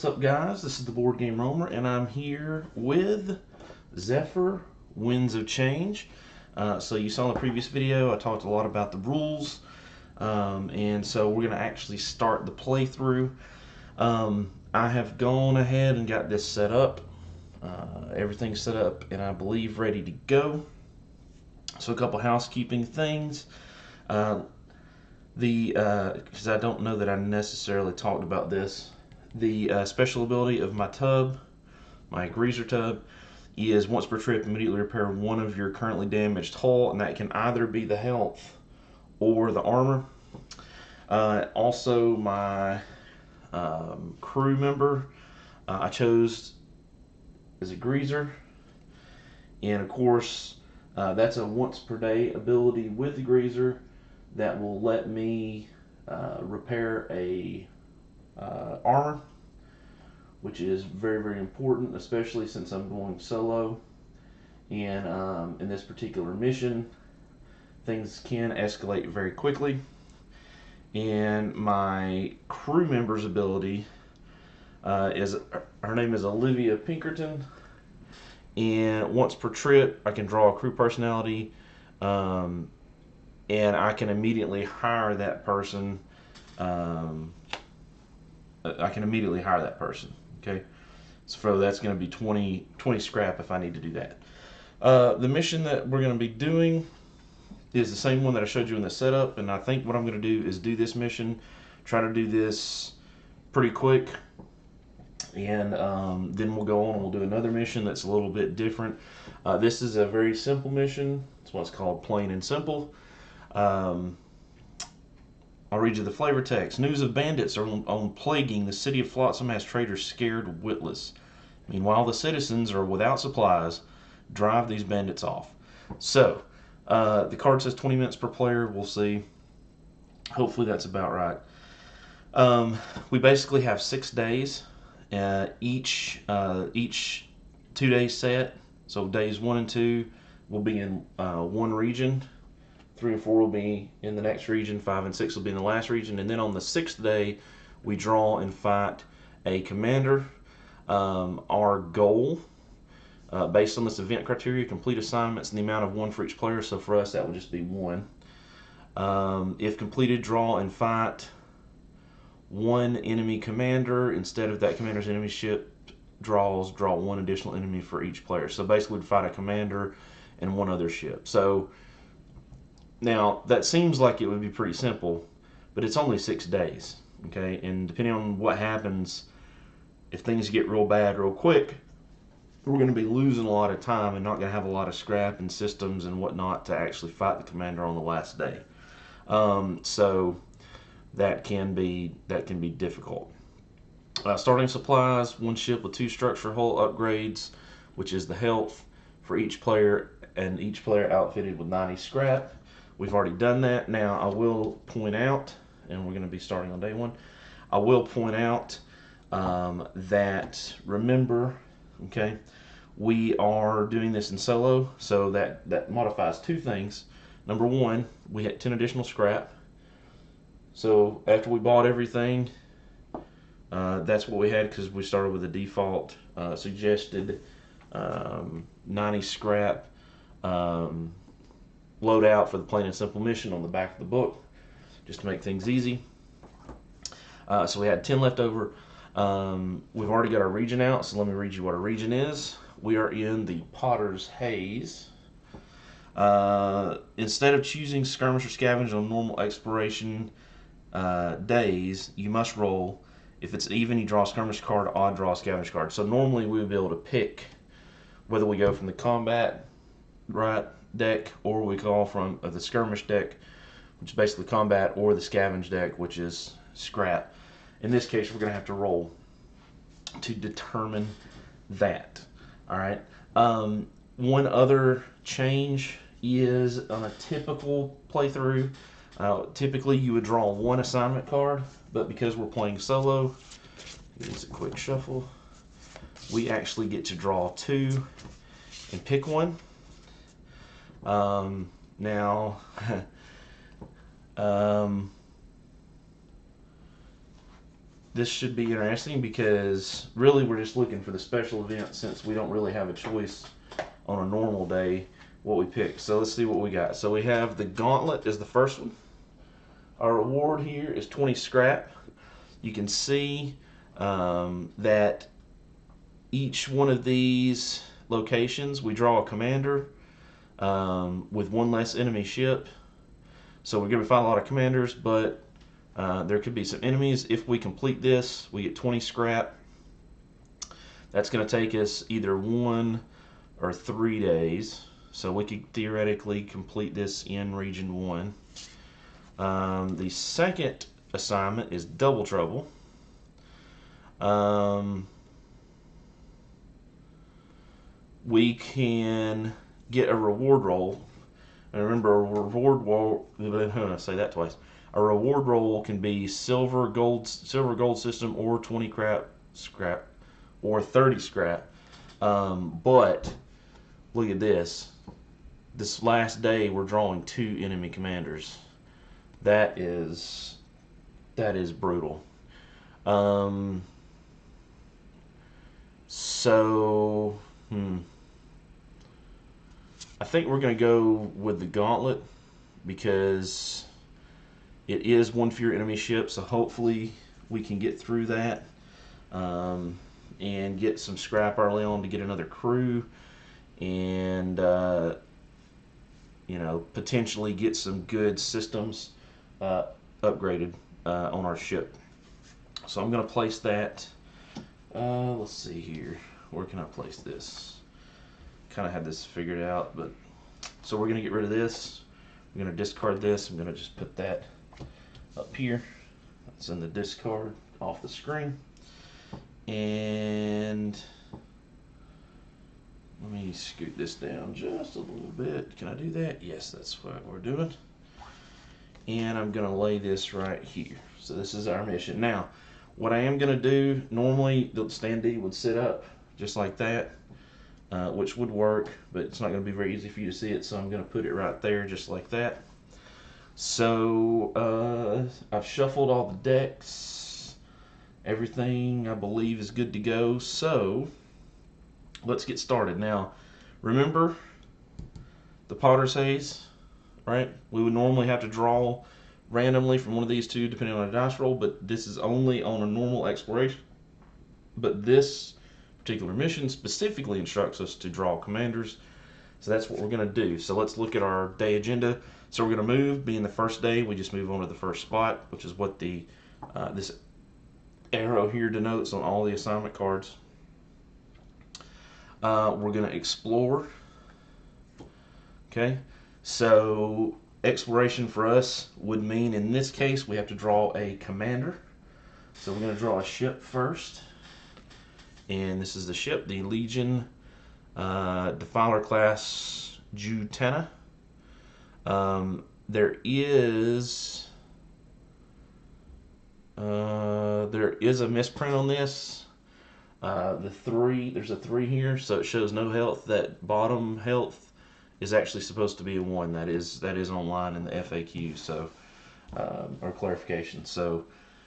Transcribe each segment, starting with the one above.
What's up, guys? This is the Board Game Roamer, and I'm here with Zephyr, Winds of Change. So you saw in the previous video, I talked a lot about the rules, and so we're going to actually start the playthrough. I have gone ahead and got this set up. Everything's set up, and I believe ready to go. So a couple housekeeping things. Because I don't know that I necessarily talked about this. The special ability of my tub, my greaser tub, is once per trip immediately repair one of your currently damaged hull, and that can either be the health or the armor. Also, my crew member I chose as a greaser, and of course that's a once per day ability with the greaser that will let me repair a armor, which is very important, especially since I'm going solo. And in this particular mission, things can escalate very quickly. And my crew member's ability is, her name is Olivia Pinkerton, and once per trip I can draw a crew personality, and I can immediately hire that person. Okay, so that's going to be 20 scrap if I need to do that. The mission that we're going to be doing is the same one that I showed you in the setup, and I think what I'm going to do is do this mission, try to do this pretty quick, and then we'll go on and we'll do another mission that's a little bit different. This is a very simple mission. It's what's called plain and simple. I'll read you the flavor text. News of bandits are on plaguing the city of Flotsam has traders scared witless. Meanwhile, the citizens are without supplies. Drive these bandits off. So, the card says 20 minutes per player. We'll see. Hopefully that's about right. We basically have 6 days. Each 2-day set. So days 1 and 2 will be in one region. 3 and 4 will be in the next region, 5 and 6 will be in the last region, and then on the 6th day we draw and fight a commander. Our goal, based on this event criteria, complete assignments in the amount of 1 for each player, so for us that would just be 1. If completed, draw and fight 1 enemy commander. Instead of that commander's enemy ship draw 1 additional enemy for each player. So basically we'd fight a commander and 1 other ship. So now, that seems like it would be pretty simple, but it's only 6 days, okay? And depending on what happens, if things get real bad real quick, we're going to be losing a lot of time and not going to have a lot of scrap and systems and whatnot to actually fight the commander on the last day. So that can be difficult. Starting supplies, 1 ship with 2 structure hull upgrades, which is the health for each player, and each player outfitted with 90 scrap. We've already done that. Now I will point out, and we're going to be starting on day 1, I will point out that, remember, okay, we are doing this in solo, so that modifies 2 things. Number 1, we had 10 additional scrap. So after we bought everything, that's what we had, because we started with the default suggested 90 scrap loadout for the plain and simple mission on the back of the book, just to make things easy. So we had 10 left over. We've already got our region out, so let me read you what our region is. We are in the Potter's Haze. Instead of choosing skirmish or scavenge on normal exploration days, you must roll. If it's even, you draw a skirmish card, odd, draw a scavenge card. So normally we would be able to pick whether we go from the combat deck, or we call from the skirmish deck, which is basically combat, or the scavenge deck, which is scrap. In this case, we're going to have to roll to determine that. Alright. One other change is on a typical playthrough, typically you would draw 1 assignment card, but because we're playing solo, it's a quick shuffle, we actually get to draw 2 and pick 1. Now, this should be interesting because really we're just looking for the special event since we don't really have a choice on a normal day what we pick. So let's see what we got. So we have the gauntlet is the first one. Our reward here is 20 scrap. You can see that each one of these locations we draw a commander with one less enemy ship. So we're going to find a lot of commanders, but there could be some enemies. If we complete this, we get 20 scrap. That's going to take us either 1 or 3 days. So we could theoretically complete this in Region 1. The second assignment is Double Trouble. We can get a reward roll. And remember, a reward roll, say that twice. A reward roll can be silver gold system, or 20 scrap, or 30 scrap. But look at this. This last day, we're drawing 2 enemy commanders. That is brutal. So, I think we're going to go with the gauntlet because it is one fewer enemy ship, so hopefully we can get through that and get some scrap early on to get another crew and potentially get some good systems upgraded on our ship. So I'm going to place that. Let's see here. Where can I place this? Kind of had this figured out, but so we're going to get rid of this. We're going to discard this. I'm going to just put that up here. That's in the discard off the screen. And let me scoot this down just a little bit. Can I do that? Yes, that's what we're doing. And I'm going to lay this right here. So this is our mission. Now, what I am going to do, normally the standee would sit up just like that, which would work, but it's not going to be very easy for you to see it, so I'm going to put it right there just like that. So I've shuffled all the decks. Everything I believe is good to go. So let's get started. Now, remember the Potter's Haze, right? We would normally have to draw randomly from one of these two depending on a dice roll, but this is only on a normal exploration. But this particular mission specifically instructs us to draw commanders, so that's what we're going to do. So let's look at our day agenda. So we're going to move, being the first day, we just move on to the first spot, which is what the this arrow here denotes on all the assignment cards. We're going to explore. Okay, so exploration for us would mean, in this case, we have to draw a commander. So we're going to draw a ship first. And this is the ship, the Legion Defiler class Jutena. There is a misprint on this. There's a 3 here, so it shows no health. That bottom health is actually supposed to be a 1. That is online in the FAQ, so or clarification. So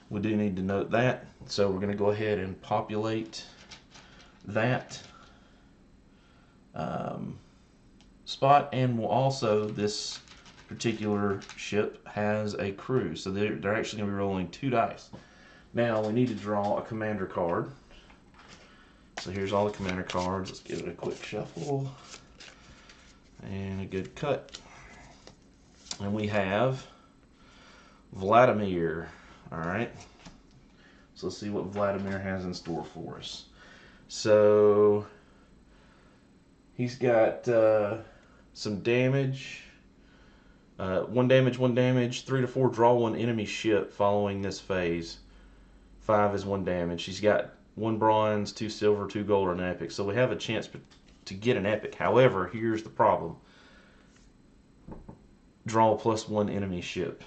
we do need to note that. So we're going to go ahead and populate that spot, and we'll also, this particular ship has a crew, so they're actually going to be rolling 2 dice. Now we need to draw a commander card. So here's all the commander cards. Let's give it a quick shuffle and a good cut. And we have Vladimir. All right, so let's see what Vladimir has in store for us. So he's got some damage. 1 damage, 1 damage, 3 to 4, draw 1 enemy ship following this phase. 5 is 1 damage. He's got 1 bronze, 2 silver, 2 gold, and an epic. So we have a chance to get an epic. However, here's the problem. Draw +1 enemy ship.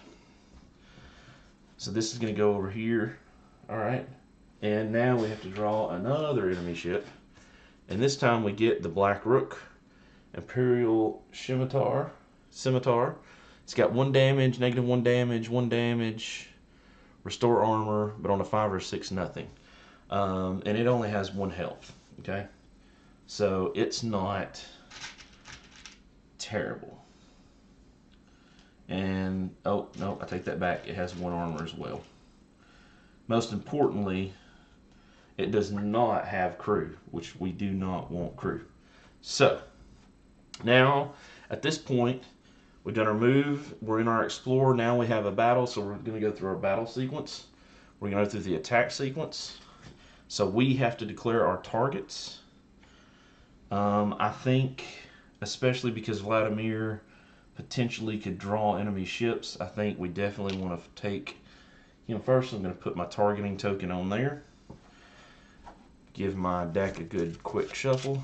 So this is going to go over here. All right. And now we have to draw another enemy ship. And this time we get the Black Rook, Imperial Scimitar. It's got 1 damage, -1 damage, 1 damage, restore armor, but on a 5 or 6, nothing. And it only has 1 health. Okay, so it's not terrible. And oh no, I take that back. It has 1 armor as well. Most importantly, it does not have crew, which we do not want crew. So now at this point, we've done our move. We're in our explore. Now we have a battle, so we're going to go through our battle sequence. We're going to go through the attack sequence. So we have to declare our targets. I think, especially because Vladimir potentially could draw enemy ships, I think we definitely want to take him first. I'm going to put my targeting token on there. Give my deck a good quick shuffle.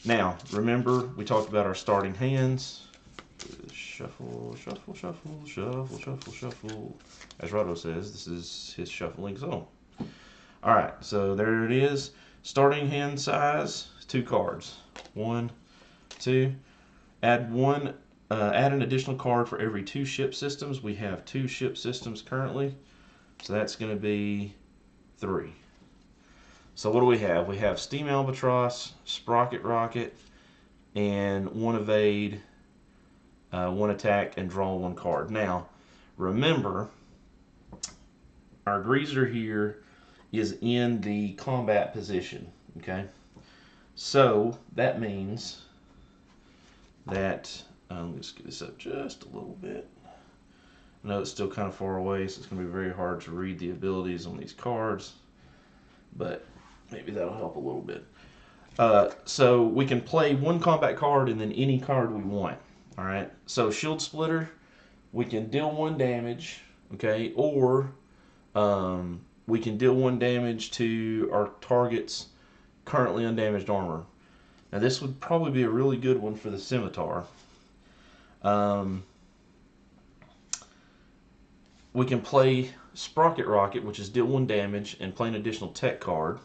Now, remember, we talked about our starting hands. Shuffle, shuffle, shuffle, shuffle, shuffle, shuffle. As Rado says, this is his shuffling zone. Alright, so there it is. Starting hand size, 2 cards. 1, 2. Add an additional card for every 2 ship systems. We have 2 ship systems currently, so that's going to be 3. So what do we have? We have Steam Albatross, Sprocket Rocket, and 1 evade, 1 attack, and draw 1 card. Now, remember, our greaser here is in the combat position, okay? So that means that, let's get this up just a little bit. I know it's still kind of far away, so it's going to be very hard to read the abilities on these cards, but maybe that'll help a little bit. So we can play 1 combat card and then any card we want. All right. So Shield Splitter, we can deal 1 damage, okay, or we can deal 1 damage to our target's currently undamaged armor. Now this would probably be a really good one for the Scimitar. We can play Sprocket Rocket, which is deal 1 damage, and play an additional tech card.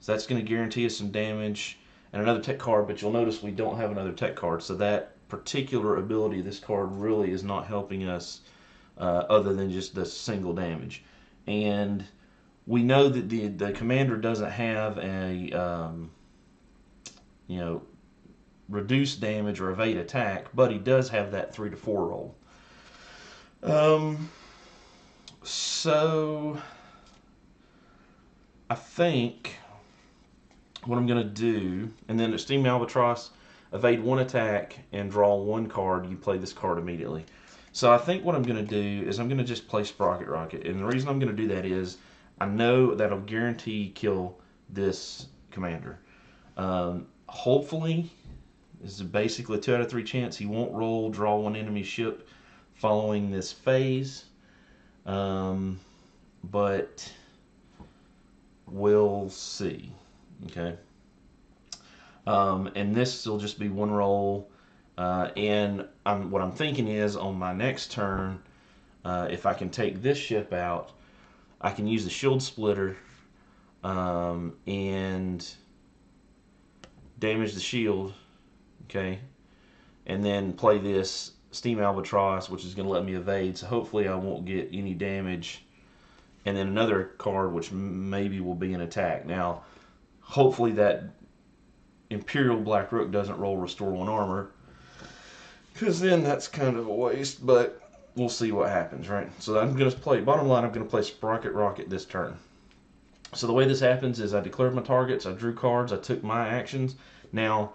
So that's going to guarantee us some damage and another tech card, but you'll notice we don't have another tech card. So that particular ability, this card really is not helping us other than just the single damage. And we know that the commander doesn't have a reduced damage or evade attack, but he does have that 3 to 4 roll. So I think what I'm going to do, and then at Steam Albatross, evade 1 attack and draw 1 card. You play this card immediately. So I think what I'm going to do is I'm going to just play Sprocket Rocket. And the reason I'm going to do that is I know that'll guarantee kill this commander. Hopefully, this is basically a 2 out of 3 chance he won't roll, draw 1 enemy ship following this phase. But we'll see. Okay. And this will just be 1 roll. And what I'm thinking is on my next turn, if I can take this ship out, I can use the Shield Splitter and damage the shield, okay, and then play this Steam Albatross, which is going to let me evade, so hopefully I won't get any damage, and then another card which maybe will be an attack. Now hopefully that Imperial Black Rook doesn't roll restore 1 armor, because then that's kind of a waste, but we'll see what happens, right? So I'm going to play, bottom line, I'm going to play Sprocket Rocket this turn. So the way this happens is I declared my targets, I drew cards, I took my actions. Now,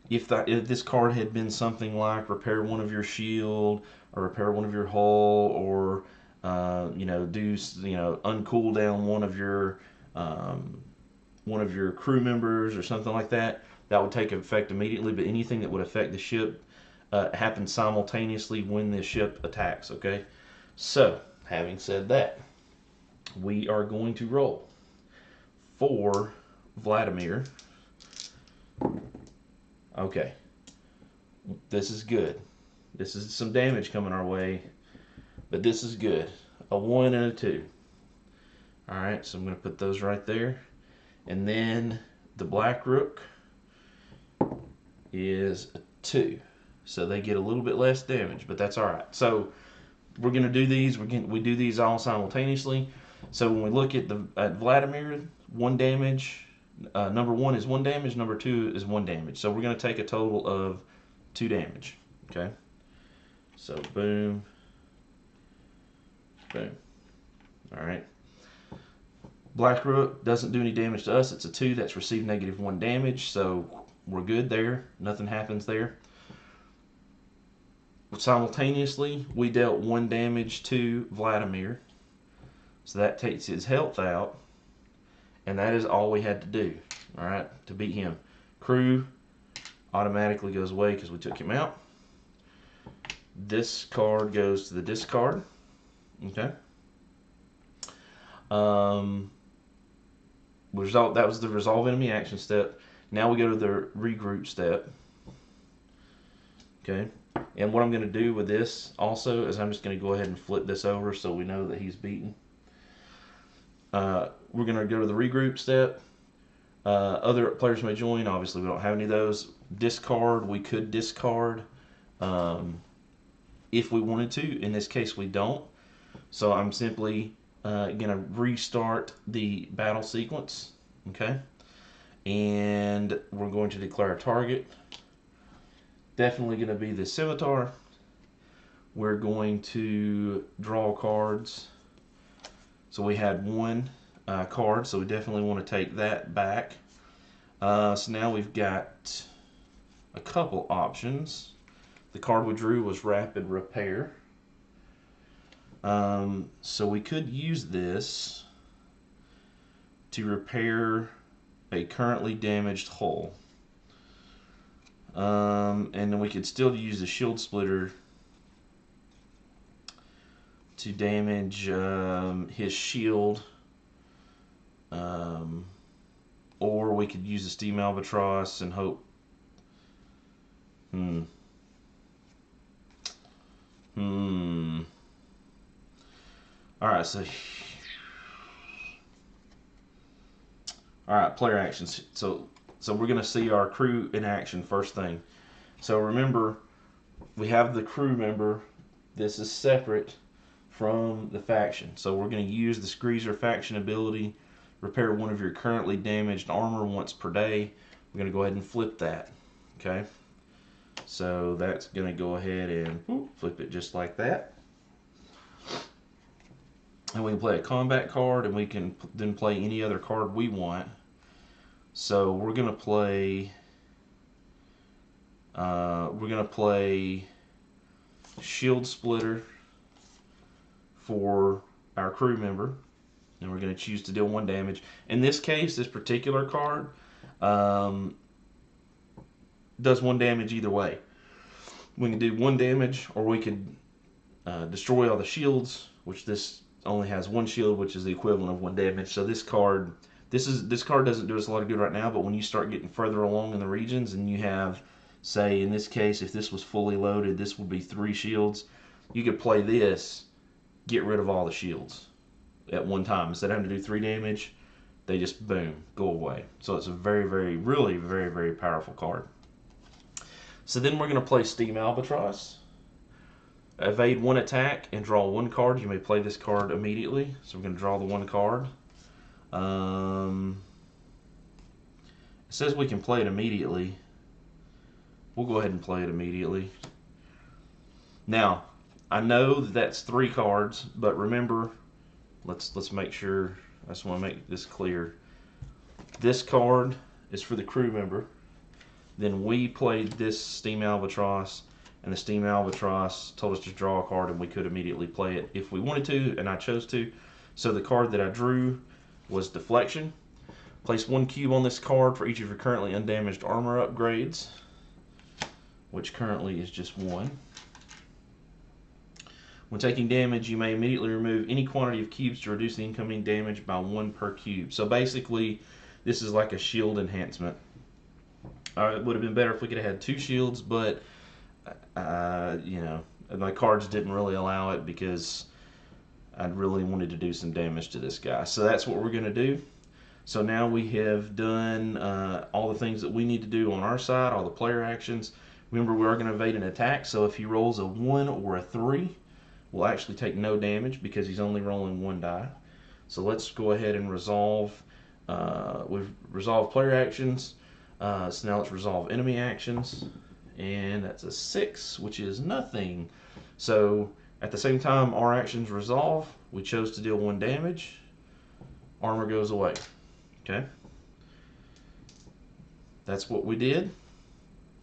if this card had been something like repair 1 of your shield, or repair 1 of your hull, or uncool down one of your crew members or something like that, that would take effect immediately. But anything that would affect the ship happens simultaneously when the ship attacks. Okay, so having said that, we are going to roll for Vladimir. Okay, this is good. This is some damage coming our way, but this is good. A 1 and a 2. Alright, so I'm going to put those right there. And then the Black Rook is a 2. So they get a little bit less damage, but that's alright. So we're going to do these. We do these all simultaneously. So when we look at Vladimir, 1 damage. Number 1 is 1 damage. Number 2 is 1 damage. So we're going to take a total of 2 damage. Okay. So boom, boom. All right. Blackrook doesn't do any damage to us. It's a 2 that's received -1 damage. So we're good there. Nothing happens there. Simultaneously, we dealt 1 damage to Vladimir. So that takes his health out. And that is all we had to do, all right, to beat him. Crew automatically goes away because we took him out. This card goes to the discard. Okay. That was the resolve enemy action step. Now we go to the regroup step. Okay. And what I'm going to do with this also is I'm just going to go ahead and flip this over so we know that he's beaten. We're going to go to the regroup step. Other players may join. Obviously, we don't have any of those. Discard. We could discard if we wanted to. In this case, we don't. So I'm simply going to restart the battle sequence. Okay. And we're going to declare a target. Definitely going to be the Scimitar. We're going to draw cards. So we had 1 card, so we definitely want to take that back. So now we've got a couple options. The card we drew was Rapid Repair. So we could use this to repair a currently damaged hull. And then we could still use the Shield Splitter to damage his shield. Or we could use the Steam Albatross and hope. Alright, so. Alright, player actions. So we're going to see our crew in action first thing. So remember, we have the crew member. This is separate from the faction. So we're going to use the Squeezer faction ability. Repair 1 of your currently damaged armor once per day. We're going to go ahead and flip that. Okay. So that's going to go ahead and flip it just like that. And we can play a combat card, and we can then play any other card we want. So we're going to play Shield Splitter for our crew member, and we're going to choose to deal 1 damage. In this case, this particular card does 1 damage either way. We can do 1 damage, or we could destroy all the shields, which this only has 1 shield, which is the equivalent of 1 damage. So this card doesn't do us a lot of good right now, but when you start getting further along in the regions and you have, say, in this case, if this was fully loaded, this would be 3 shields. You could play this, get rid of all the shields at one time. Instead of having to do 3 damage, they just, boom, go away. So it's a really very powerful card. So then we're going to play Steam Albatross. Evade 1 attack and draw 1 card. You may play this card immediately. So we're going to draw the 1 card. It says we can play it immediately. We'll go ahead and play it immediately. Now, I know that that's 3 cards, but remember, let's make sure. I just want to make this clear. This card is for the crew member. Then we played this Steam Albatross, and the Steam Albatross told us to draw a card, and we could immediately play it if we wanted to, and I chose to. So the card that I drew was Deflection. Place 1 cube on this card for each of your currently undamaged armor upgrades, which currently is just 1. When taking damage, you may immediately remove any quantity of cubes to reduce the incoming damage by 1 per cube. So basically, this is like a shield enhancement. It would have been better if we could have had 2 shields, but you know, my cards didn't really allow it because I really wanted to do some damage to this guy. So that's what we're going to do. So now we have done all the things that we need to do on our side, all the player actions. Remember, we are going to evade an attack, so if he rolls a 1 or a 3, will actually take no damage because he's only rolling one die. So let's go ahead and resolve. We've resolved player actions. So now let's resolve enemy actions. And that's a 6, which is nothing. So at the same time our actions resolve, we chose to deal 1 damage. Armor goes away. Okay. That's what we did.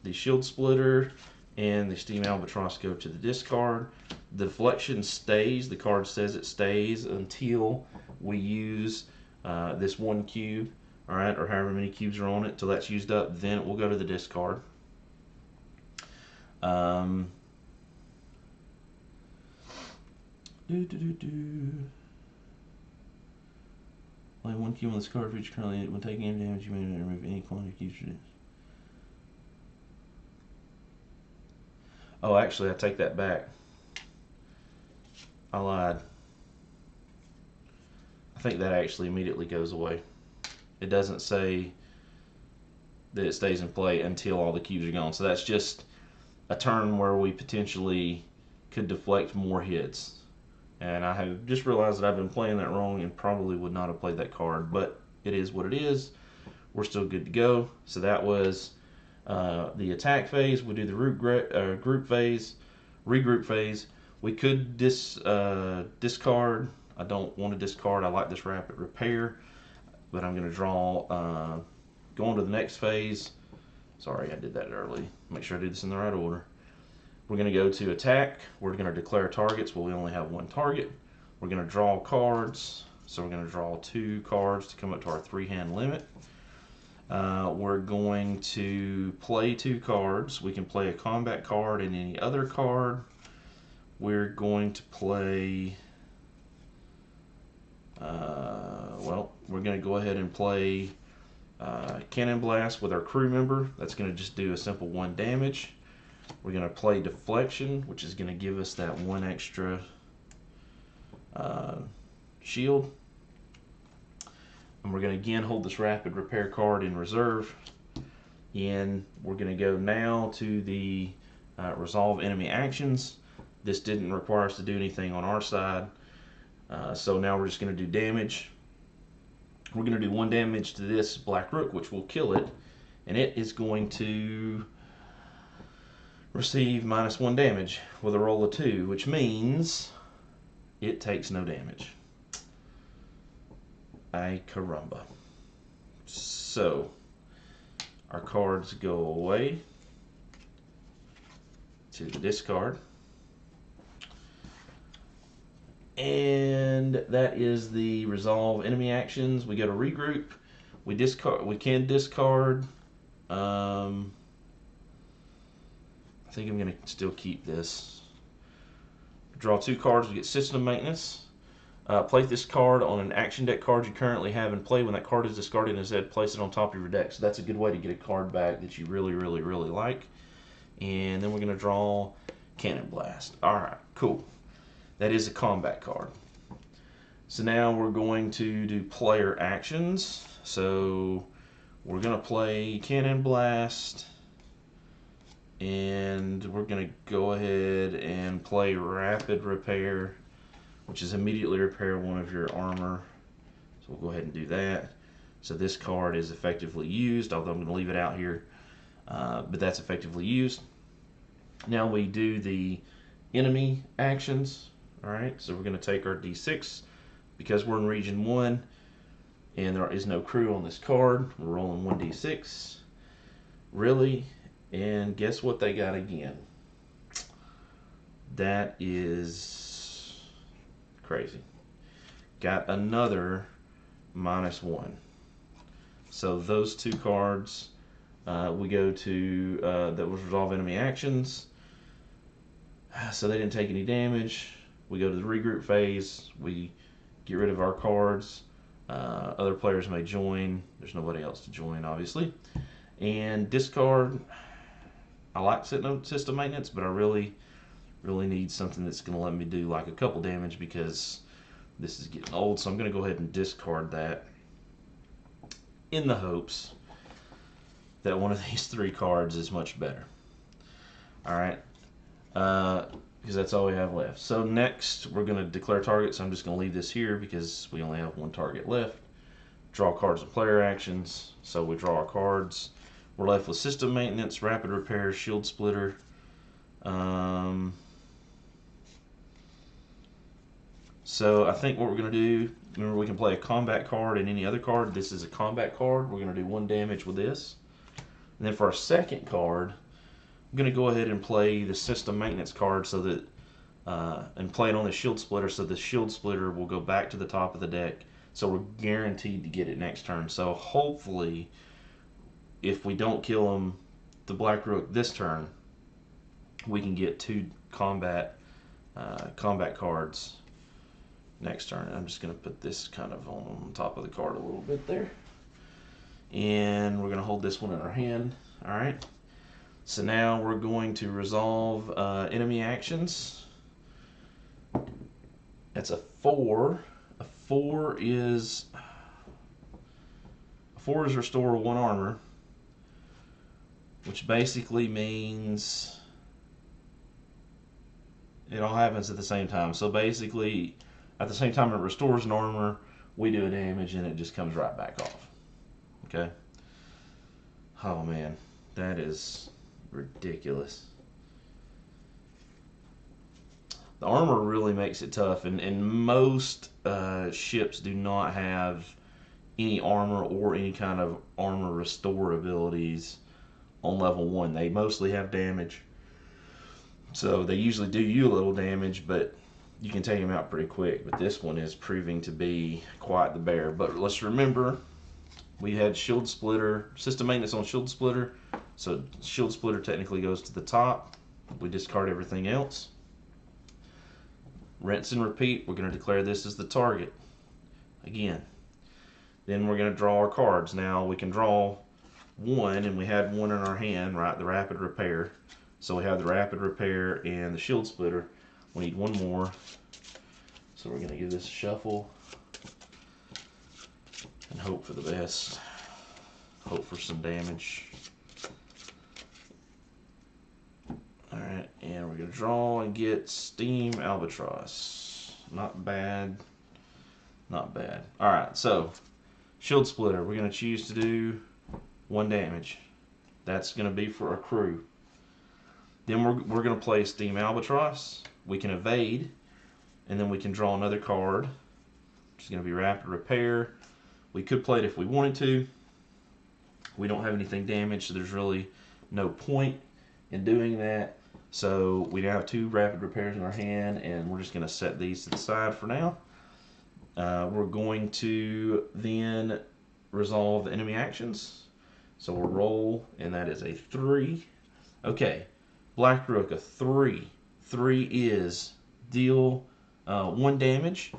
The shield splitter and the steam albatross go to the discard. The deflection stays. The card says it stays until we use this 1 cube, all right, or however many cubes are on it, till that's used up. Then it will go to the discard. Play 1 cube on this card for each currently. When taking any damage, you may remove any quantity of cubes for this. Oh, actually, I take that back. I lied. I think that actually immediately goes away. It doesn't say that it stays in play until all the cubes are gone. So that's just a turn where we potentially could deflect more hits. And I have just realized that I've been playing that wrong and probably would not have played that card. But it is what it is. We're still good to go. So that was the attack phase. We do the group phase, regroup phase. We could discard. I don't want to discard. I like this rapid repair, but I'm going to draw. Go on to the next phase. Sorry, I did that early. Make sure I did this in the right order. We're going to go to attack. We're going to declare targets. Well, we only have 1 target. We're going to draw cards. So we're going to draw 2 cards to come up to our 3-hand limit. We're going to play 2 cards. We can play a combat card and any other card. We're going to play, well, we're going to go ahead and play Cannon Blast with our crew member. That's going to just do a simple 1 damage. We're going to play Deflection, which is going to give us that 1 extra shield. And we're going to again hold this rapid repair card in reserve. And we're going to go now to the resolve enemy actions. This didn't require us to do anything on our side. So now we're just going to do damage. We're going to do 1 damage to this Black Rook, which will kill it. And it is going to receive -1 damage with a roll of 2, which means it takes no damage. Ay caramba. So our cards go away to the discard. And that is the resolve enemy actions. We go to regroup. We discard. We can discard. I think I'm going to still keep this. Draw 2 cards. We get system maintenance. Place this card on an action deck card you currently have in play. When that card is discarded, instead place it on top of your deck. So that's a good way to get a card back that you really, really, really like. And then we're going to draw Cannon Blast. Alright, cool. That is a combat card. So now we're going to do player actions. So we're going to play Cannon Blast. And we're going to go ahead and play Rapid Repair, which is immediately repair 1 of your armor. So we'll go ahead and do that. So this card is effectively used, although I'm going to leave it out here. But that's effectively used. Now we do the enemy actions. Alright, so we're going to take our D6. Because we're in region 1 and there is no crew on this card, we're rolling 1d6. Really? And guess what they got again? That is crazy. Got another -1. So those 2 cards, we go to, that was resolve enemy actions. So they didn't take any damage. We go to the regroup phase. We get rid of our cards. Other players may join. There's nobody else to join, obviously. And discard. I like system maintenance, but I really need something that's going to let me do like a couple damage because this is getting old. So I'm going to go ahead and discard that in the hopes that one of these 3 cards is much better. All right. because that's all we have left. So next, we're going to declare targets. I'm just going to leave this here because we only have one target left. Draw cards and player actions. So we draw our cards. We're left with system maintenance, rapid repair, shield splitter. So I think what we're going to do, remember we can play a combat card and any other card. This is a combat card. We're going to do 1 damage with this. And then for our second card, I'm going to go ahead and play the system maintenance card so that, and play it on the shield splitter so the shield splitter will go back to the top of the deck. So we're guaranteed to get it next turn. So hopefully, if we don't kill him, the Black Rook this turn, we can get 2 combat cards next turn. I'm just going to put this kind of on top of the card a little bit there. And we're going to hold this one in our hand. All right. So now we're going to resolve enemy actions. That's a 4. A 4 is restore 1 armor, which basically means it all happens at the same time. So basically, at the same time it restores an armor, we do a damage and it just comes right back off. Okay. Oh man, that is ridiculous. The armor really makes it tough, and most ships do not have any armor or any kind of armor restore abilities on level 1. They mostly have damage, so they usually do you a little damage, but you can take them out pretty quick. But this one is proving to be quite the bear. But let's remember, we had shield splitter, system maintenance on shield splitter, so shield splitter technically goes to the top. We discard everything else. Rinse and repeat. We're going to declare this as the target again. Then we're going to draw our cards. Now we can draw 1, and we had 1 in our hand, right? The rapid repair. So we have the rapid repair and the shield splitter. We need 1 more. So we're going to give this a shuffle and hope for the best. Hope for some damage. Alright, and we're going to draw and get Steam Albatross. Not bad. Not bad. Alright, so shield splitter. We're going to choose to do 1 damage. That's going to be for our crew. Then we're going to play Steam Albatross. We can evade, and then we can draw another card, which is going to be rapid repair. We could play it if we wanted to. We don't have anything damaged, so there's really no point in doing that. So we now have 2 rapid repairs in our hand, and we're just going to set these to the side for now. We're going to then resolve the enemy actions. So we'll roll, and that is a 3. Okay, Black Rook, a 3. 3 is deal 1 damage.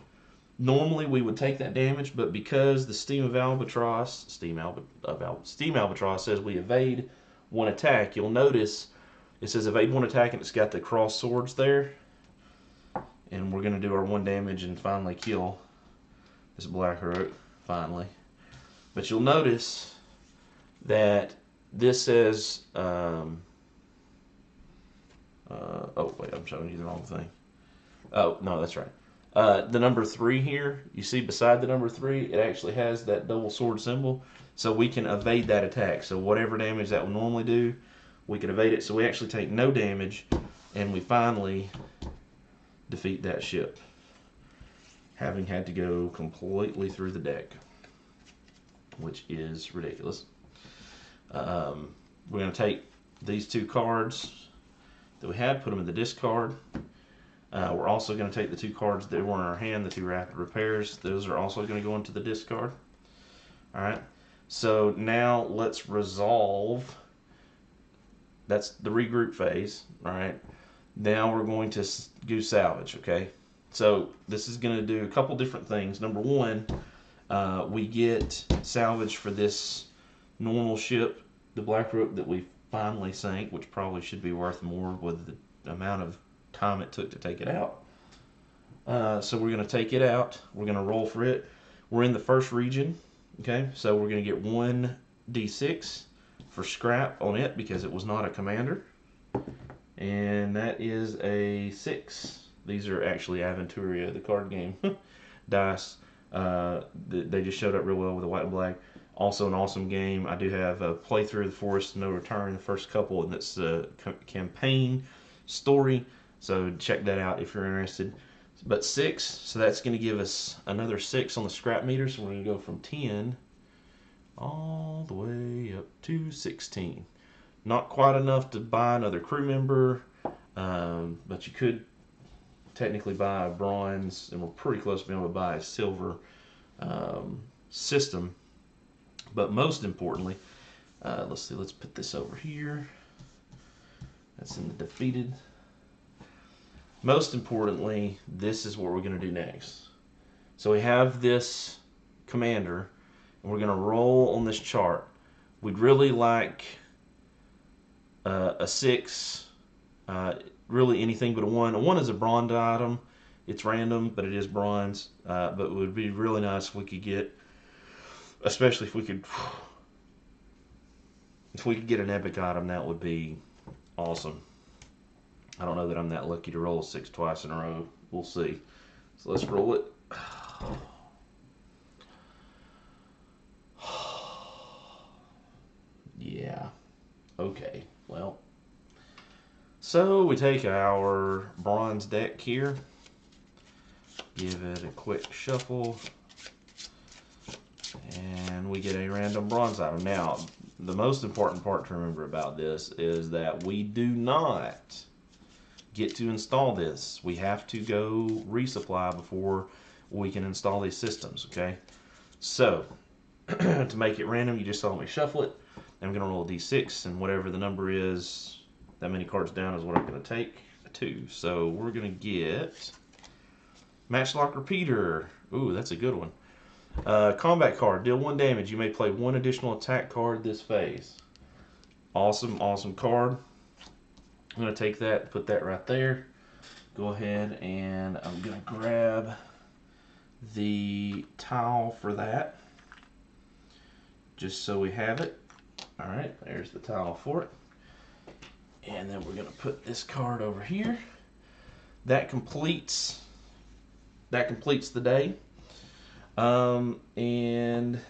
Normally we would take that damage, but because the Steam Albatross says we evade 1 attack, you'll notice it says evade 1 attack and it's got the cross swords there. And we're going to do our 1 damage and finally kill this Black Rook, finally. But you'll notice that this says, oh wait, I'm showing you the wrong thing. Oh, no, that's right. The number 3 here, you see beside the number 3, it actually has that double sword symbol. So we can evade that attack. So whatever damage that will normally do, we can evade it. So we actually take no damage, and we finally defeat that ship, having had to go completely through the deck, which is ridiculous. We're going to take these 2 cards that we had, put them in the discard. We're also going to take the 2 cards that were in our hand, the 2 rapid repairs. Those are also going to go into the discard. Alright, so now let's resolve. That's the regroup phase. Alright, now we're going to do salvage, okay? So this is going to do a couple different things. Number 1, we get salvage for this normal ship, the Black Rook that we finally sank, which probably should be worth more with the amount of time it took to take it out. So we're going to take it out. We're going to roll for it. We're in the first region. Okay, so we're going to get 1d6 for scrap on it because it was not a commander. And that is a 6. These are actually Aventuria, the card game dice. They just showed up real well with the white and black. Also an awesome game. I do have a playthrough of the Forest No Return, the first couple, and it's a campaign story. So check that out if you're interested. But 6, so that's going to give us another 6 on the scrap meter. So we're going to go from 10 all the way up to 16. Not quite enough to buy another crew member, but you could technically buy a bronze, and we're pretty close to being able to buy a silver system. But most importantly, let's see, let's put this over here. That's in the defeated. Most importantly, this is what we're going to do next. So we have this commander, and we're going to roll on this chart. We'd really like a 6, really anything but a 1. A 1 is a bronze item. It's random, but it is bronze. But it would be really nice if we could get, especially if we could get an epic item, that would be awesome. I don't know that I'm that lucky to roll a 6 twice in a row. We'll see. So let's roll it. Yeah. Okay. Well. So we take our bronze deck here. Give it a quick shuffle. And we get a random bronze item. Now, the most important part to remember about this is that we do not get to install this. We have to go resupply before we can install these systems, okay? So, to make it random, you just saw me shuffle it. I'm going to roll a d6, and whatever the number is, that many cards down is what I'm going to take, a 2. So, we're going to get Matchlock Repeater. Ooh, that's a good one. Combat card, deal 1 damage. You may play 1 additional attack card this phase. Awesome, awesome card. I'm going to take that, put that right there. Go ahead and I'm going to grab the tile for that, just so we have it. Alright, there's the tile for it. And then we're going to put this card over here. That completes the day. And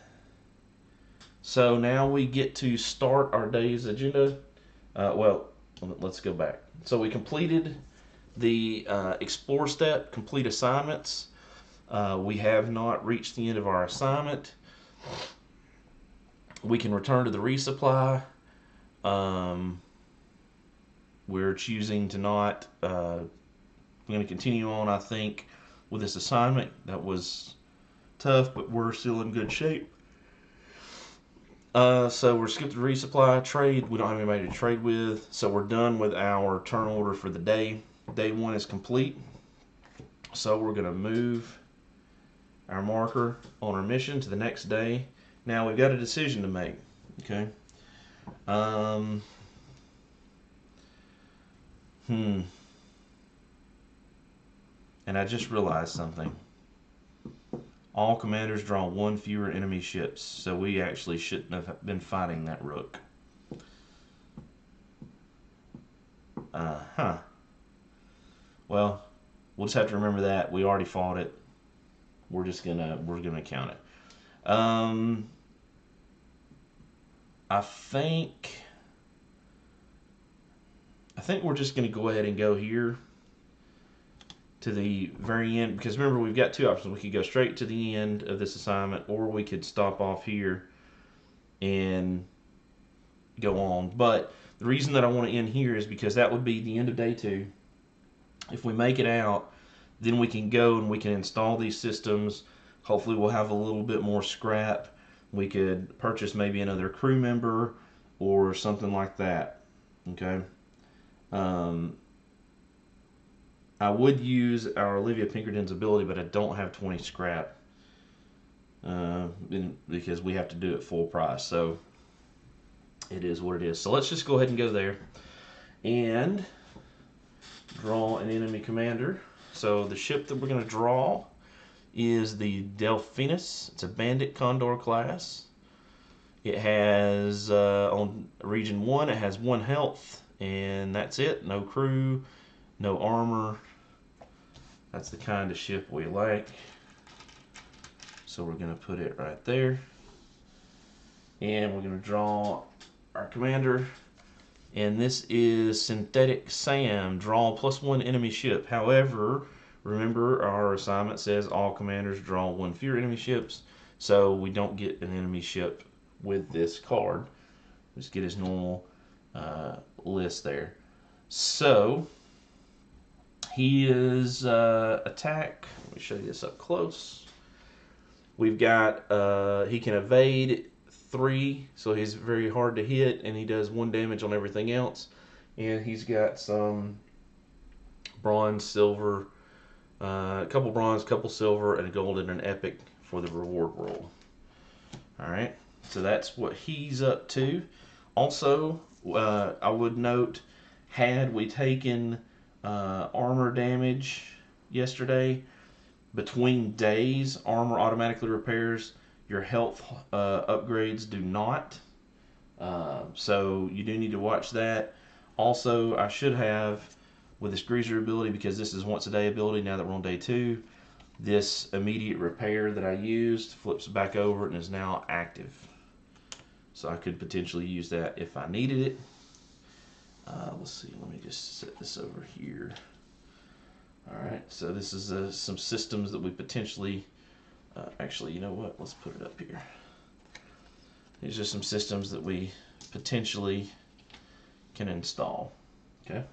so now we get to start our day's agenda. Well, let's go back. So we completed the explore step, complete assignments. We have not reached the end of our assignment. We can return to the resupply. We're choosing to not. We're going to continue on, I think, with this assignment. That was tough, but we're still in good shape. So we're skipped the resupply trade. We don't have anybody to trade with, so we're done with our turn order for the day. Day 1 is complete. So we're going to move our marker on our mission to the next day. Now we've got a decision to make. Okay. And I just realized something. All commanders draw 1 fewer enemy ships, so we actually shouldn't have been fighting that rook. Well, we'll just have to remember that. We already fought it. We're gonna count it. I think we're just gonna go ahead and go here to the very end, because remember, we've got 2 options. We could go straight to the end of this assignment, or we could stop off here and go on. But the reason that I want to end here is because that would be the end of day 2. If we make it out, then we can go and we can install these systems. Hopefully we'll have a little bit more scrap. We could purchase maybe another crew member or something like that. Okay. I would use our Olivia Pinkerton's ability, but I don't have 20 scrap because we have to do it full price. So it is what it is. So let's just go ahead and go there and draw an enemy commander. So the ship that we're going to draw is the Delphinus. It's a Bandit Condor class. It has, on region 1, it has 1 health. And that's it. No crew, no armor. That's the kind of ship we like. So we're going to put it right there. And we're going to draw our commander. And this is Synthetic Sam. Draw +1 enemy ship. However, remember our assignment says all commanders draw 1 fewer enemy ships. So we don't get an enemy ship with this card. Just get his normal list there. So he is attack. Let me show you this up close. We've got he can evade 3, so he's very hard to hit, and he does 1 damage on everything else. And he's got some bronze, silver, a couple bronze, couple silver, and a gold and an epic for the reward roll. All right, so that's what he's up to. Also, I would note, had we taken armor damage yesterday, between days, armor automatically repairs. Your health upgrades do not. So you do need to watch that. Also, I should have, with this greaser ability, because this is once a day ability now that we're on day 2, this immediate repair that I used flips back over and is now active. So I could potentially use that if I needed it. Let's see, let me just set this over here. Alright, so this is some systems that we potentially, actually, you know what, let's put it up here. These are some systems that we potentially can install. Okay.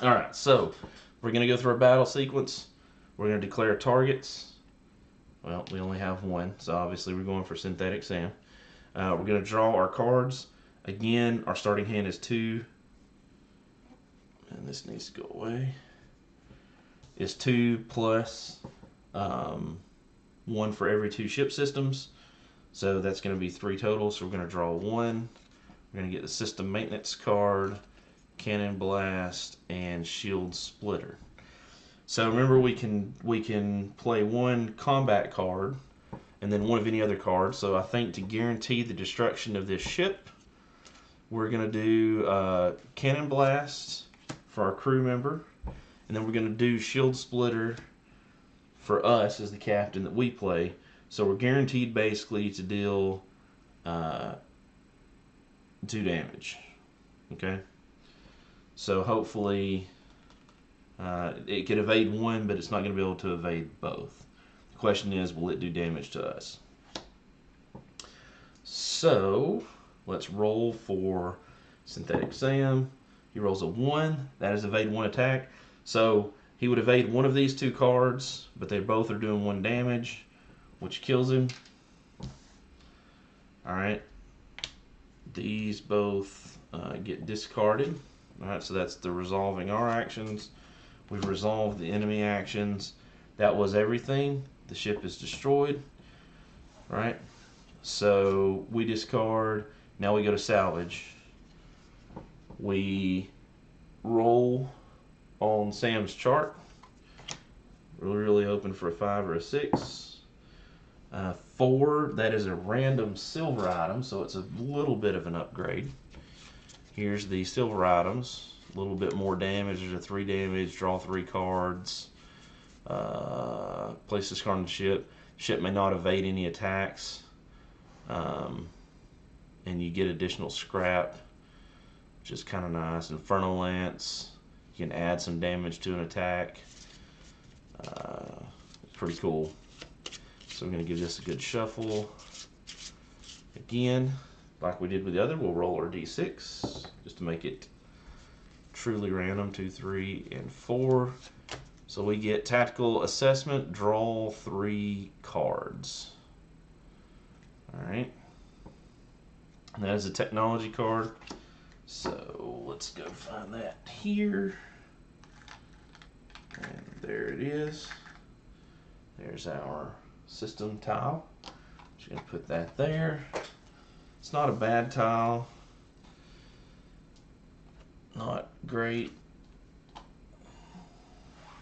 Alright, so we're going to go through our battle sequence. We're going to declare targets. Well, we only have 1, so obviously we're going for Synthetic Sam. We're going to draw our cards. Again, our starting hand is 2. And this needs to go away. Is 2 plus 1 for every 2 ship systems. So that's going to be 3 total. So we're going to draw 1. We're going to get the system maintenance card, cannon blast, and shield splitter. So remember, we can play 1 combat card and then 1 of any other card. So I think to guarantee the destruction of this ship, we're going to do cannon blast for our crew member. And then we're going to do shield splitter for us as the captain that we play. So we're guaranteed basically to deal 2 damage. Okay. So hopefully it could evade 1, but it's not going to be able to evade both. The question is, will it do damage to us? So let's roll for Synthetic Sam. He rolls a 1. That is evade 1 attack. So he would evade 1 of these 2 cards, but they both are doing 1 damage, which kills him. Alright. These both get discarded. Alright, so that's the resolving our actions. We've resolved the enemy actions. That was everything. The ship is destroyed. Alright. So we discard. Now we go to salvage. We roll on Sam's chart. We're really hoping for a 5 or a 6. 4, that is a random silver item, so it's a little bit of an upgrade. Here's the silver items. A little bit more damage. There's a 3 damage, draw 3 cards. Place this card on the ship. Ship may not evade any attacks. And you get additional scrap, which is kind of nice. Inferno Lance. You can add some damage to an attack. It's pretty cool. So I'm going to give this a good shuffle. Again, like we did with the other, we'll roll our d6 just to make it truly random. 2, 3, and 4. So we get tactical assessment, draw 3 cards. Alright. And that is a technology card. So let's go find that here. And there it is. There's our system tile. Just going to put that there. It's not a bad tile. Not great.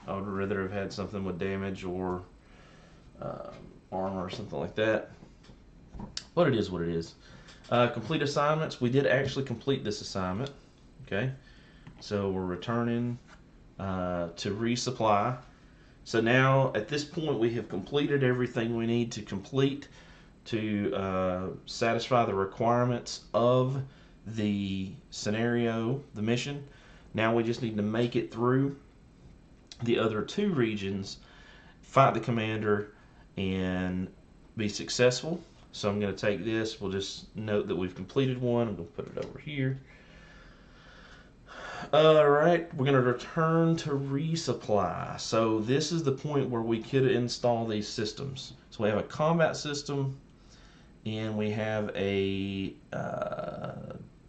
I would rather have had something with damage or armor or something like that. But it is what it is. Complete assignments. We did actually complete this assignment. Okay, so we're returning to resupply. So now at this point we have completed everything we need to complete to satisfy the requirements of the scenario, the mission. Now we just need to make it through the other two regions, fight the commander, and be successful. So I'm going to take this. We'll just note that we've completed one. I'm going to put it over here. Alright, we're going to return to resupply. So this is the point where we could install these systems. So we have a combat system, and we have a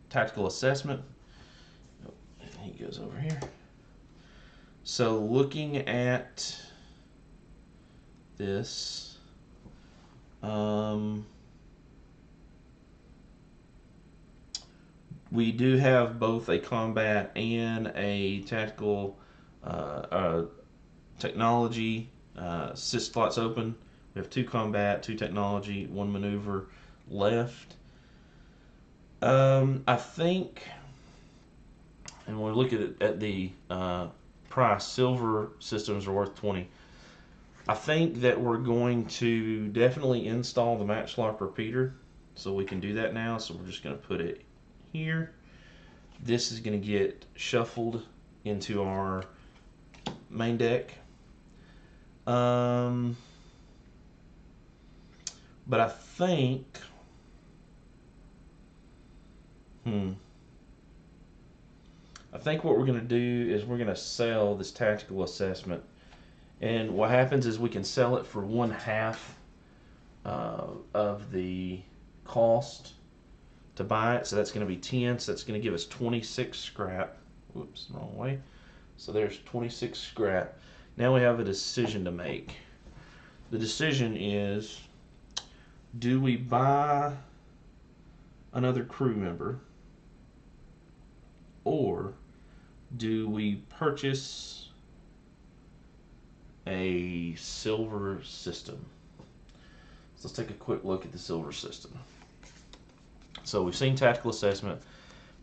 tactical assessment. He goes over here. So looking at this, we do have both a combat and a tactical technology slots open. We have 2 combat, 2 technology, 1 maneuver left. I think, and when we look at the price, silver systems are worth 20. I think that we're going to definitely install the matchlock repeater, so we can do that now. So we're just going to put it here. This is going to get shuffled into our main deck. But I think, I think what we're going to do is we're going to sell this tactical assessment. And what happens is we can sell it for 1/2 of the cost to buy it. So that's going to be 10. So that's going to give us 26 scrap. Whoops, wrong way. So there's 26 scrap. Now we have a decision to make. The decision is, do we buy another crew member, or do we purchase a silver system? So let's take a quick look at the silver system. So we've seen tactical assessment,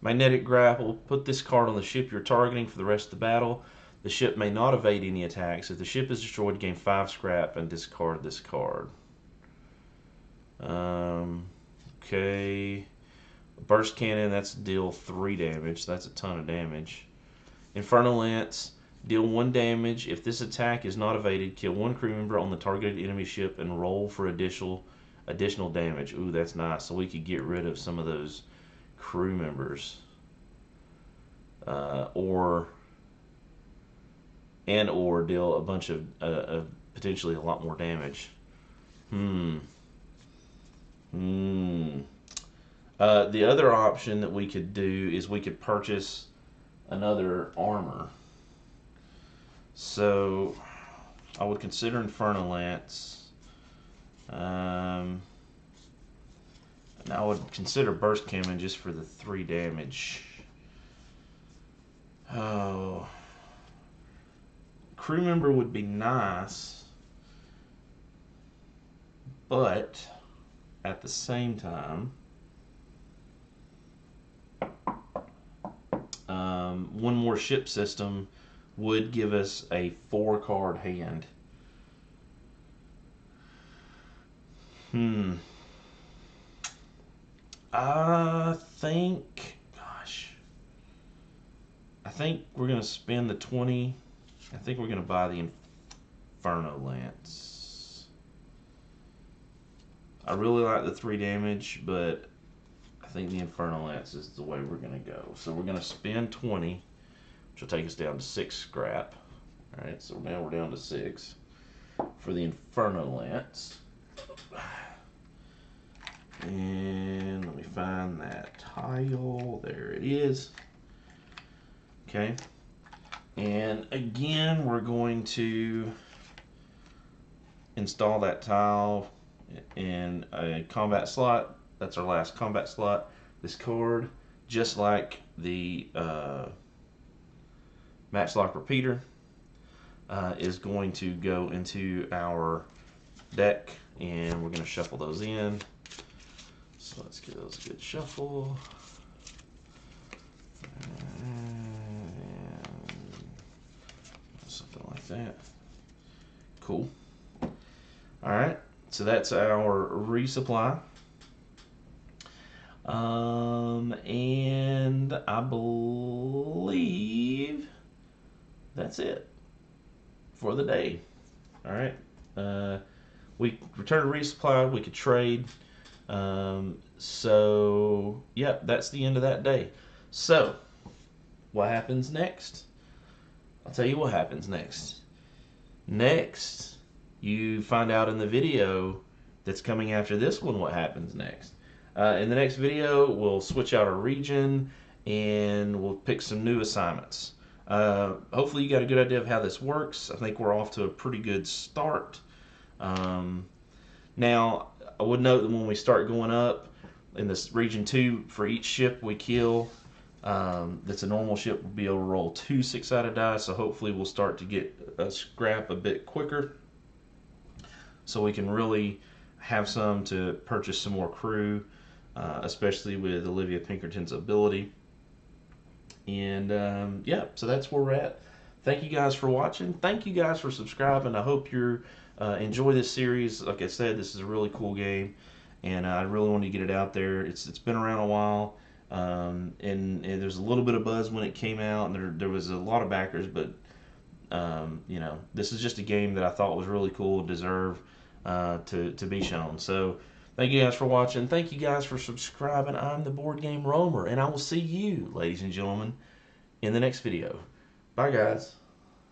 magnetic grapple. Put this card on the ship you're targeting for the rest of the battle. The ship may not evade any attacks. If the ship is destroyed, gain 5 scrap and discard this card. Okay. Burst cannon, that's deal 3 damage. That's a ton of damage. Infernal Lance, deal 1 damage. If this attack is not evaded, kill 1 crew member on the targeted enemy ship and roll for additional damage. Ooh, that's nice. So we could get rid of some of those crew members. Or deal a bunch of potentially a lot more damage. The other option that we could do is we could purchase another armor. So I would consider Infernal Lance. And I would consider Burst Cannon just for the 3 damage. Oh, crew member would be nice, but at the same time, 1 more ship system would give us a 4-card hand. I think we're going to spend the 20. I think we're going to buy the Inferno Lance. I really like the 3 damage, but I think the Inferno Lance is the way we're going to go. So we're going to spend 20, which will take us down to 6 scrap. Alright, so now we're down to 6 for the Inferno Lance. And let me find that tile. There it is. Okay. And again, we're going to install that tile in a combat slot. That's our last combat slot. This card, just like the matchlock repeater, is going to go into our deck, and we're going to shuffle those in. So let's give those a good shuffle. Something like that. Cool. All right. So that's our resupply. And I believe that's it for the day. All right. We return to resupply. We could trade. So, yep, that's the end of that day. So, what happens next? I'll tell you what happens next. Next, you find out in the video that's coming after this one what happens next. In the next video, we'll switch out our region and we'll pick some new assignments. Hopefully you got a good idea of how this works. I think we're off to a pretty good start. Now, I would note that when we start going up in this region 2, for each ship we kill that's a normal ship, we'll be able to roll 2 6-sided dice, so hopefully we'll start to get a scrap a bit quicker so we can really have some to purchase some more crew, especially with Olivia Pinkerton's ability. And yeah, so that's where we're at. Thank you guys for watching. Thank you guys for subscribing. I hope you enjoy this series. Like I said, this is a really cool game, and I really want to get it out there. It's been around a while, and there's a little bit of buzz when it came out, and there was a lot of backers, but you know, this is just a game that I thought was really cool, deserve to be shown. So thank you guys for watching. Thank you guys for subscribing. I'm the Board Game Roamer, and I will see you, ladies and gentlemen, in the next video. Bye, guys.